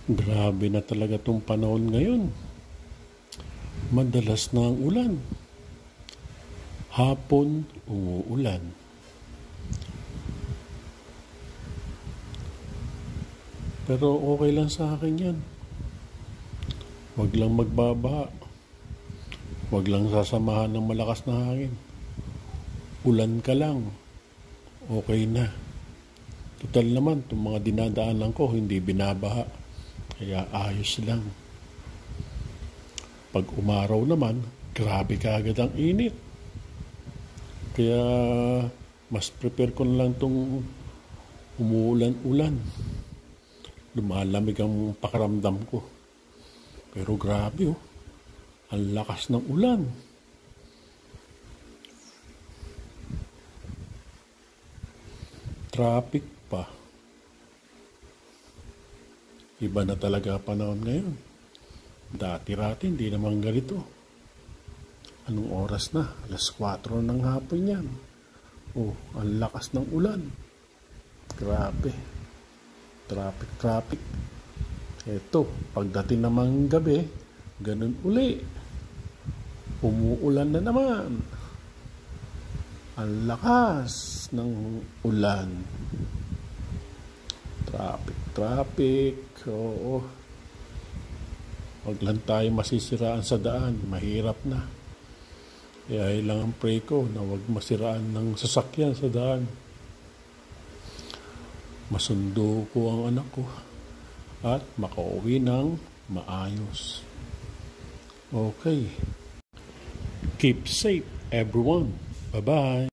Grabe na talaga tong panahon ngayon. Madalas na ang ulan. Hapon, umuulan. Pero okay lang sa akin yan. Huwag lang magbabaha. Huwag lang sasamahan ng malakas na hangin. Ulan ka lang. Okay na. Total naman, itong mga dinadaanan ko, hindi binabaha. Kaya ayos lang. Pag umaraw naman, grabe ka agad ang init. Kaya mas prepare ko na lang itong umuulan-ulan. Lumalamig ang pakiramdam ko. Pero grabe ang lakas ng ulan. Traffic pa. Iba na talaga panahon ngayon. Dati-rati, hindi naman ganito. Anong oras na? 4:00 ng hapon yan. Ang lakas ng ulan. Grabe. Traffic. Eto, pagdating namang gabi, ganun uli. Umuulan na naman. Ang lakas ng ulan. Traffic. Oo. Huwag lang tayo masisiraan sa daan. Mahirap na. Kaya lang ang pray ko na huwag masiraan ng sasakyan sa daan. Masundo ko ang anak ko at makauwi ng maayos. Okay. Keep safe, everyone. Bye-bye.